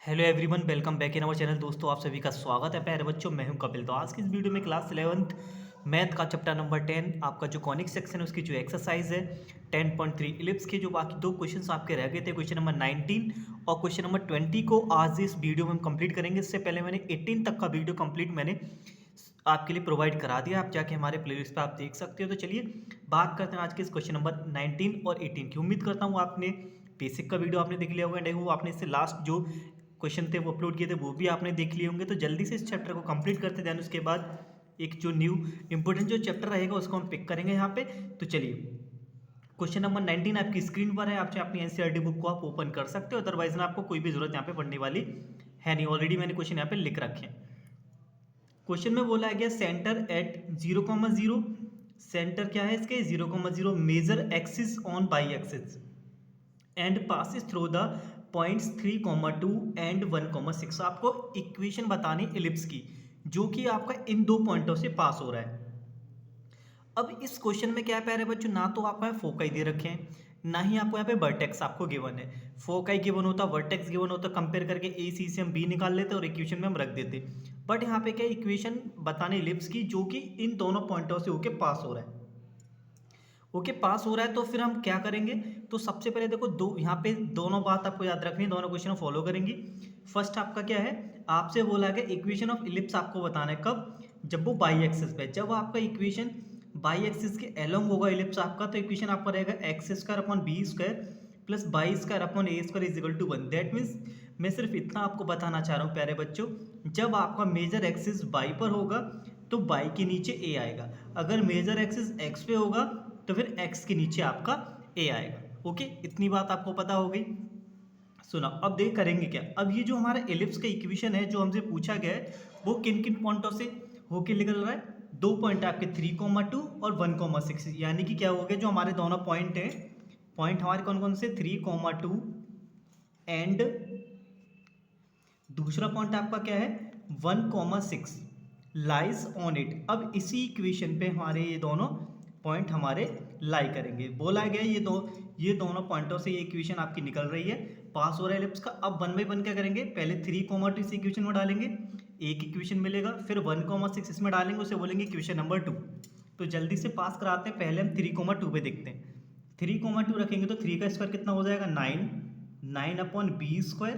Hello everyone, welcome back in our channel. दोस्तों, आप सभी का स्वागत है। प्यारे बच्चों, मैं हूं कपिल। तो आज की इस वीडियो में क्लास 11th मैथ का चैप्टर नंबर 10 आपका जो कॉनिक सेक्शन है उसकी जो एक्सरसाइज है 10.3 इलिप्स के जो बाकी दो क्वेश्चंस आपके रह गए थे, क्वेश्चन नंबर 19 और क्वेश्चन नंबर 20 को आज इस वीडियो में हम कंप्लीट करेंगे। इससे पहले मैंने 18 तक का वीडियो कंप्लीट मैंने आपके लिए प्रोवाइड करा दिया, आप जाके हमारे प्लेलिस्ट पे आप देख सकते हो। तो चलिए बात करते हैं आज के इस क्वेश्चन नंबर 19 और 18 की। उम्मीद करता हूँ आपने बेसिक का वीडियो आपने देख लिया होगा, नहीं वो आपने इससे लास्ट जो क्वेश्चन थे वो अपलोड किए थे वो भी आपने देख लिए होंगे। तो जल्दी से इस चैप्टर को कंप्लीट करते देन उसके बाद एक जो न्यू इंपॉर्टेंट जो चैप्टर रहेगा उसको हम पिक करेंगे यहाँ पे। तो चलिए क्वेश्चन नंबर 19 आपकी स्क्रीन पर है, आप चाहे अपनी एनसीईआरटी बुक को आप ओपन कर सकते हो, अदरवाइज ना आपको कोई भी जरूरत यहाँ पे पढ़ने वाली है नहीं, ऑलरेडी मैंने क्वेश्चन यहाँ पे लिख रखे हैं। क्वेश्चन में बोला गया सेंटर एट 0,0, सेंटर क्या है इसके 0,0, major axis on y axis and passes through the points 3,2 and 1,6। आपको इक्वेशन बतानी इलिप्स की जो कि आपका इन दो पॉइंटों से पास हो रहा है। अब इस क्वेश्चन में क्या है प्यारे बच्चों, ना तो आपको यहाँ फोकाई दे रखे हैं, ना ही आपको यहाँ पे वर्टेक्स आपको गिवन है। फोकाई गिवन होता, वर्टेक्स गिवन होता, कंपेयर करके ए सी से हम बी निकाल लेते और इक्वेशन में हम रख देते। बट यहाँ पे क्या इक्वेशन बताने इलिप्स की जो कि इन दोनों पॉइंटों से होके पास हो रहा है। ओके पास हो रहा है तो फिर हम क्या करेंगे, तो सबसे पहले देखो दो यहाँ पे दोनों बात आपको याद रखनी है, दोनों क्वेश्चन फॉलो करेंगी। फर्स्ट आपका क्या है, आपसे बोला गया इक्वेशन ऑफ इलिप्स आपको बताना है कब, जब वो बाई एक्सिस पे, जब आपका इक्वेशन बाई एक्सिस के एलोंग होगा इलिप्स आपका, तो इक्वेशन आपका रहेगा x square upon b square plus y square upon a square is equal to 1। That means मैं सिर्फ इतना आपको बताना चाह रहा हूँ प्यारे बच्चों, जब आपका मेजर एक्सिस बाई पर होगा तो बाई के नीचे ए आएगा, अगर मेजर एक्सिस एक्स पे होगा तो फिर x के नीचे आपका a आएगा। ओके, इतनी बात आपको पता हो गई। सुना, अब देख करेंगे क्या, अब ये जो हमारा एलिप्स का इक्वेशन है जो हमसे पूछा गया है वो किन किन पॉइंटों से होके निकल रहा है, दो पॉइंट है आपके 3,2 और 1,6, यानी कि क्या हो गया जो हमारे दोनों पॉइंट हैं, पॉइंट हमारे कौन कौन से 3,2 एंड दूसरा पॉइंट आपका क्या है 1,6 लाइज ऑन इट। अब इसी इक्वेशन पे हमारे ये दोनों पॉइंट हमारे लाई करेंगे। बोला गया ये दोनों पॉइंटों से ये इक्वेशन आपकी निकल रही है, पास हो रहा है एलिप्स का। अब 1/1 क्या करेंगे, पहले 3,2 इस इक्वेशन में डालेंगे, एक इक्वेशन मिलेगा, फिर 1,6 इसमें डालेंगे, उसे बोलेंगे इक्वेशन नंबर 2। तो जल्दी से पास कराते हैं, पहले हम 3,2 पे देखते हैं। 3,2 रखेंगे तो 3 का स्क्वायर कितना हो जाएगा 9, 9 upon b square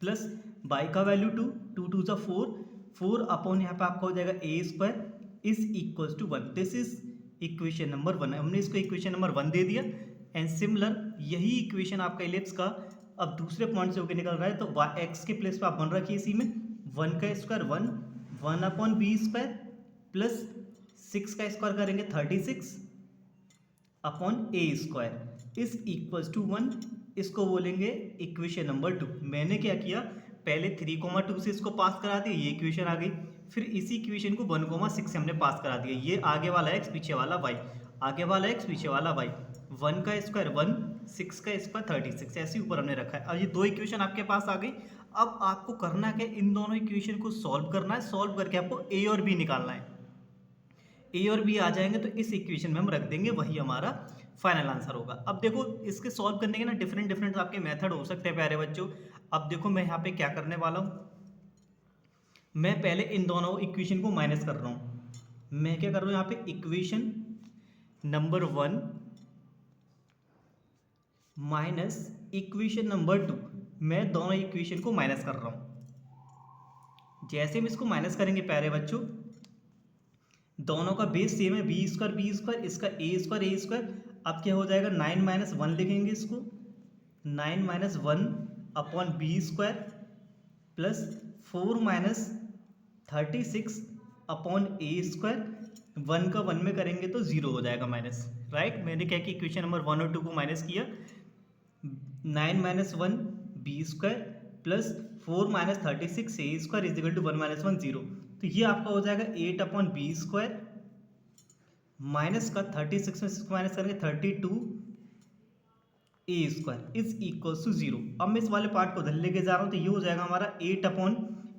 plus y का वैल्यू 2, 2 2 4, 4 अपॉन यहाँ पे आपका हो जाएगा a square is equal to 1। This is equation number 1। हमने इसको इक्वेशन नंबर 1 दे दिया। एंड सिमिलर यही इक्वेशन आपका इलिप्स का अब दूसरे पॉइंट से होकर निकल रहा है, तो एक्स के प्लेस पे आप बन रखिए इसी में 1 का square 1, 1 upon b square plus 6 का स्क्वायर करेंगे 36 upon a square is equal to 1। इसको बोलेंगे इक्वेशन नंबर 2। मैंने क्या किया, पहले 3,2 से इसको पास करा दिया, ये इक्वेशन आ गई, फिर इसी इक्वेशन को 1,6 से हमने पास करा दिया। ये आगे वाला एक्स पीछे वाला वाई, आगे वाला एक्स पीछे वाला वाई, 1 का स्क्वायर 1, 6 का स्क्वायर 36, ऐसे ऊपर हमने रखा है। अब ये दो इक्वेशन आपके पास आ गई। अब आपको करना क्या, इन दोनों इक्वेशन को सॉल्व करना है, सॉल्व करके आपको ए और बी निकालना है। ए और बी आ जाएंगे तो इस इक्वेशन में हम रख देंगे, वही हमारा फाइनल आंसर होगा। अब देखो इसके सॉल्व करने के ना डिफरेंट डिफरेंट आपके मेथड हो सकते हैं प्यारे बच्चों। अब देखो मैं यहाँ पे क्या करने वाला हूँ, मैं पहले इन दोनों इक्वेशन को माइनस कर रहा हूँ। मैं क्या कर रहा हूँ यहाँ पे equation number 1 minus equation number 2, मैं दोनों इक्वेशन को माइनस कर रहा हूँ। जैसे हम इसको माइनस करेंगे प्यारे बच्चों, दोनों का बेस सेम है, बी स्क्वायर इसका ए स्क्वायर। अब क्या हो जाएगा 9 माइनस 1 लिखेंगे इसको, 9 minus 1 upon b square plus 4 minus 36 upon a square. 1 का 1 में करेंगे तो 0 हो जाएगा माइनस, राइट। मैंने क्या कि इक्वेशन नंबर 1 और 2 को माइनस किया, 9 minus 1 b square plus 4 minus 36 a square is equal to 1 minus 1 0। तो ये आपका हो जाएगा 8 अपॉन बी स्क्वायर माइनस का 36 में इसको माइनस करेंगे 32 a square is equal to 0। अब मैं इस वाले पार्ट को उधर लेके जा रहा हूँ, तो ये हो जाएगा हमारा 8 upon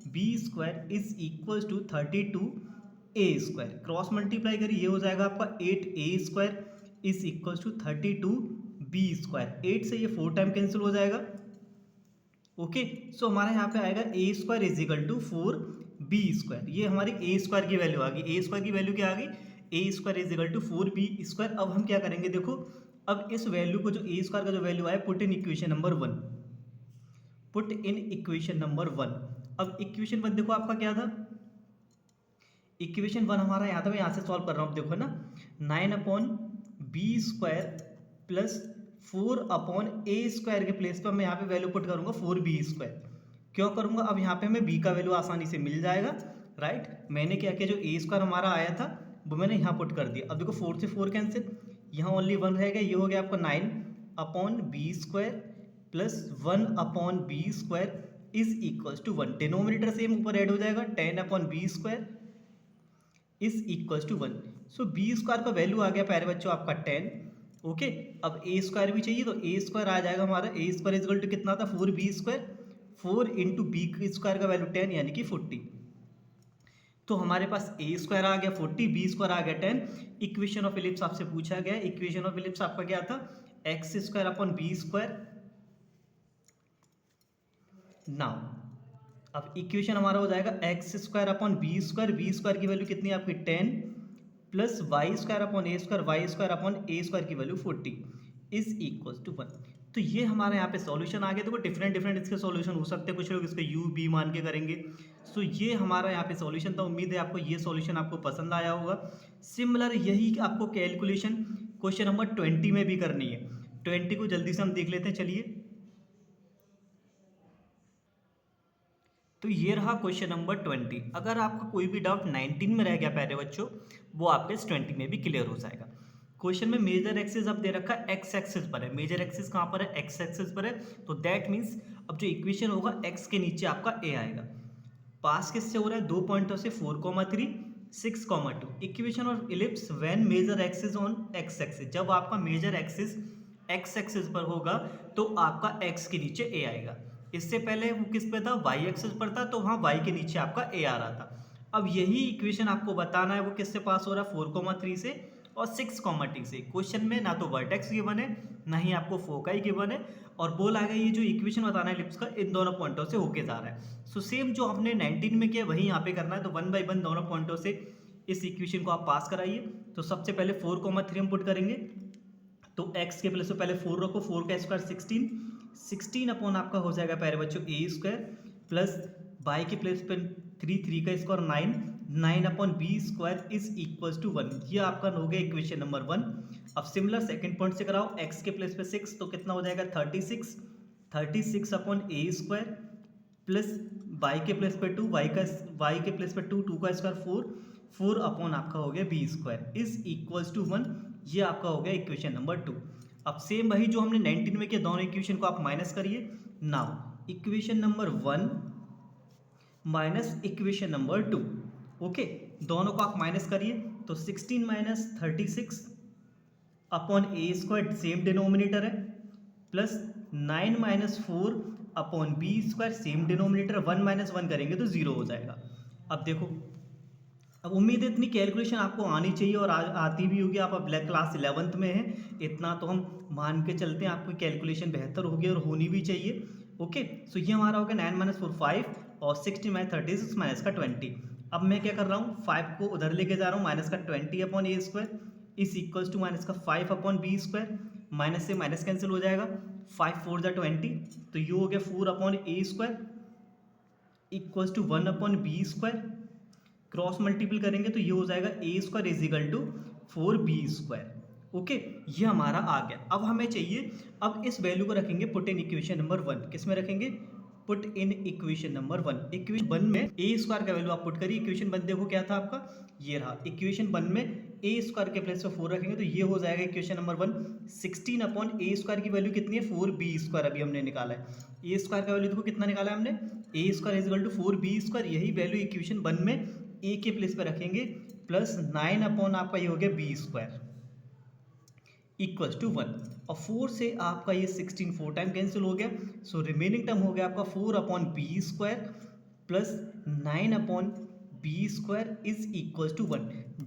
b square is equal to 32 a square. Cross multiply करिए, ये हो जाएगा आपका 8 a square is equal to 32 b square. 8 से ये 4 टाइम कैंसिल हो जाएगा। ओके, सो हमारे यहाँ पे आएगा a square is equal to 4b²। ये हमारी ए स्क्वायर की वैल्यू आ गई। ए स्क्वायर की वैल्यू क्या आ गई? A square is equal to 4b²। अब हम क्या करेंगे, देखो अब इस वैल्यू को, जो ए स्क्वायर का जो वैल्यू आया, put in equation number 1, put in equation number 1। अब इक्वेशन 1 देखो आपका क्या था, इक्वेशन 1 हमारा यहाँ था, मैं यहाँ से सॉल्व कर रहा हूँ, देखो ना 9/b² प्लस 4/a² के प्लेस पर मैं यहाँ पे वैल्यू पुट करूँगा 4b²। क्यों करूँगा? अब यहाँ पे हमें b का वैल्यू आसानी से मिल जाएगा, राइट। मैंने क्या किया, जो a² हमारा आया था वो मैंने यहाँ पुट कर दिया। अब देखो 4 से 4 कैंसिल, यहाँ ओनली 1 रहेगा, ये हो गया आपका 9/b² plus 1/b² is equals to 1। Denominator same ऊपर ऐड हो जाएगा, 10/b² is equals to 1। So b² का वैल्यू आ गया प्यारे बच्चों आपका 10। ओके, अब a² भी चाहिए, तो a² आ जाएगा हमारा, a² इज इक्वल टू कितना था, 4b²। 4 इंटू b² का वैल्यू 10 यानी कि 40। तो हमारे पास a² आ गया 40, b² आ गया 10। इक्वेशन ऑफ इलिप्स आपसे पूछा गया, इक्वेशन ऑफ इलिप्स आपका क्या था, x² नाउ अब इक्वेशन हमारा हो जाएगा x² b² की वैल्यू कितनी है आपकी 10 प्लस y² की वैल्यू 40 इज इक्वल टू 1। तो ये हमारे यहाँ पे सॉल्यूशन आ गया। देखो डिफरेंट इसके सॉल्यूशन हो सकते हैं, कुछ लोग इसको u b मान के करेंगे। सो ये हमारा यहाँ पे सॉल्यूशन था। उम्मीद है आपको ये सॉल्यूशन आपको पसंद आया होगा। सिमिलर यही आपको कैलकुलेशन क्वेश्चन नंबर 20 में भी करनी है। 20 को जल्दी से हम देख लेते हैं, चलिए। तो ये रहा क्वेश्चन नंबर 20। अगर आपका कोई भी डाउट 19 में रह गया प्यारे बच्चों, वो आपके इस 20 में भी क्लियर हो जाएगा। क्वेश्चन में मेजर एक्सिस अब दे रखा है एक्स एक्सिस पर है। मेजर एक्सिस कहाँ पर है? एक्स एक्सिस पर है। तो दैट मीन्स अब जो इक्वेशन होगा एक्स के नीचे आपका ए आएगा। पास किससे हो रहा है? 2 पॉइंटों से 4,3 6,2। Equation of ellipse when major axis on x axis. जब आपका मेजर एक्सिस एक्स एक्सिस पर होगा तो आपका एक्स के नीचे ए आएगा। इससे पहले वो किस पे था? वाई एक्सिस पर था, तो वहाँ वाई के नीचे आपका ए आ रहा था। अब यही इक्वेशन आपको बताना है वो किससे पास हो रहा है? 4,3 से और 6,t से। क्वेश्चन में ना तो वर्टेक्स गिवन है, ना ही आपको फोकाई गिवन है, और बोला गया ये जो इक्वेशन बताना है इलिप्स का, इन दोनों पॉइंटों से होके जा रहा है। सो सेम जो हमने 19 में किया वही यहाँ पे करना है। तो 1 बाई 1 दोनों पॉइंटों से इस इक्वेशन को आप पास कराइए। तो सबसे पहले 4,3 हम पुट करेंगे, तो x के प्लेस पे पहले 4 रखो, 4 का स्क्वायर 16 अपॉन आपका हो जाएगा प्यारे बच्चों a² प्लस y के प्लेस पे 3 का square 9/b² is equals to 1। ये आपका हो गया इक्वेशन नंबर 1। अब सिमिलर सेकंड पॉइंट से कराओ, x के प्लेस पे 6, तो कितना हो जाएगा 36 अपॉन a² प्लस y के प्लेस पे 2, y के प्लेस पे 2 का स्क्वायर 4 अपॉन आपका हो गया b² इज इक्वल्स टू 1। ये आपका हो गया इक्वेशन नंबर 2। अब सेम वही जो हमने 19 में किया, दोनों इक्वेशन को आप माइनस करिए। Now equation number 1 minus equation number 2, okay, दोनों को आप माइनस करिए। तो 16 minus 36 upon a² same denominator है, plus 9 minus 4 upon b² same denominator. 1 minus 1 करेंगे तो 0 हो जाएगा। अब देखो, अब उम्मीद है इतनी कैलकुलेशन आपको आनी चाहिए और आती भी होगी। आप अब क्लास 11th में हैं, इतना तो हम मान के चलते हैं आपकी कैलकुलेशन बेहतर होगी और होनी भी चाहिए। ओके, सो ये हमारा हो गया 9 माइनस 4 5 और 16 माइनस 36 माइनस का 20। अब मैं क्या कर रहा हूँ, 5 को उधर लेके जा रहा हूँ, माइनस का 20 upon a² is equals to minus का 5 अपॉन b²। माइनस से माइनस कैंसिल हो जाएगा, 5 4 जा 20, तो ये हो गया 4 upon a² equals to 1 upon b²। Cross multiple करेंगे तो ये हो जाएगा a² is equal to 4b²। Okay, ये हमारा आ गया। अब हमें चाहिए, अब इस वैल्यू को रखेंगे पुट इन इक्वेशन नंबर 1। किस में रखेंगे? Put in equation number 1। Equation 1 में a² का वैल्यू आप पुट करिए। इक्वेशन 1 देखो क्या था आपका, ये रहा। इक्वेशन 1 में a² के प्लेस पे 4 रखेंगे तो ये हो जाएगा इक्वेशन नंबर 1। 16 अपॉन a² की वैल्यू कितनी है? 4b² अभी हमने निकाला है। a² का वैल्यू देखो कितना निकाला है हमने, a² is equal to 4b²। यही वैल्यू इक्वेशन 1 में a के प्लेस पे रखेंगे, प्लस 9 अपॉन आपका ये हो गया b² इक्वल्स टू 1। और 4 से आपका ये 16 4 टाइम कैंसिल हो गया। सो रिमेनिंग टर्म हो गया आपका 4 upon b² plus 9 upon b² is equals to 1।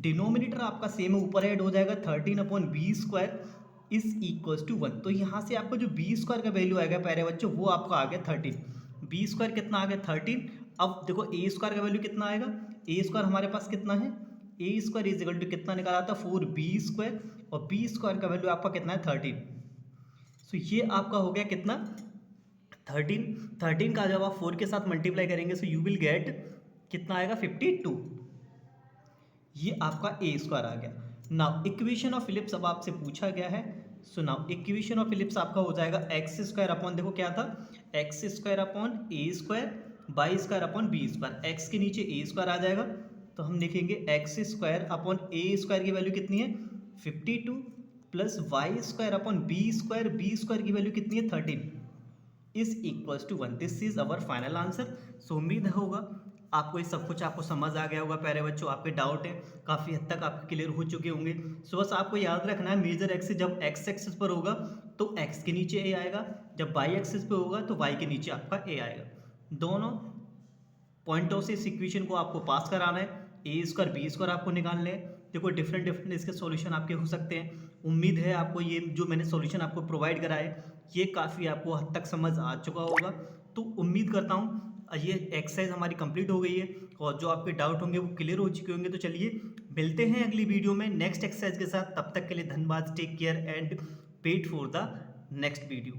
Denominator आपका सेम ऊपर ऐड हो जाएगा, 13 upon b² is equals to 1। तो यहाँ से आपका जो b² का वैल्यू आएगा प्यारे बच्चों, वो आपका आ गया 13। बी स्क्वायर कितना आ गया 13। अब देखो ए स्क्वायर का वैल्यू कितना आएगा, ए स्क्वायर हमारे पास कितना है, ए स्क्वायर इज इक्वल टू कितना निकाला था 4b स्क्वायर, और बी स्क्वायर का वैल्यू आपका कितना है 13। सो ये आपका हो गया कितना 13 का जब आप 4 के साथ मल्टीप्लाई करेंगे सो यू विल गेट कितना आएगा 52। ये आपका ए स्क्वायर आ गया। नाउ इक्वेशन ऑफ इलिप्स अब आपसे पूछा गया है। So now equation of ellipse आपका हो जाएगा एक्स स्क्वायर अपॉन, देखो क्या था, x square upon a square y square upon b square, x के नीचे ए स्क्वायर आ जाएगा तो हम लिखेंगे x square upon a square की वैल्यू कितनी है 52 plus y square upon b square की वैल्यू कितनी है 13 is equals to 1। This is our final answer. So उम्मीद होगा आपको ये सब कुछ आपको समझ आ गया होगा प्यारे बच्चों, आपके डाउट है काफ़ी हद तक आपके क्लियर हो चुके होंगे। सो बस आपको याद रखना है मेजर एक्सिस जब एक्स एक्सिस पर होगा तो एक्स के नीचे ए आएगा, जब वाई एक्सिस पर होगा तो वाई के नीचे आपका ए आएगा। दोनों पॉइंटों से इस इक्वेशन को आपको पास कराना है, ए स्क्वायर बी स्क्वायर आपको निकालने हैं। देखो डिफरेंट इसके सॉल्यूशन आपके हो सकते हैं। उम्मीद है आपको ये जो मैंने सॉल्यूशन आपको प्रोवाइड करा है ये काफ़ी आपको हद तक समझ आ चुका होगा। तो उम्मीद करता हूँ ये एक्सरसाइज हमारी कंप्लीट हो गई है और जो आपके डाउट होंगे वो क्लियर हो चुके होंगे। तो चलिए मिलते हैं अगली वीडियो में नेक्स्ट एक्सरसाइज के साथ, तब तक के लिए धन्यवाद, take care and wait for the next video.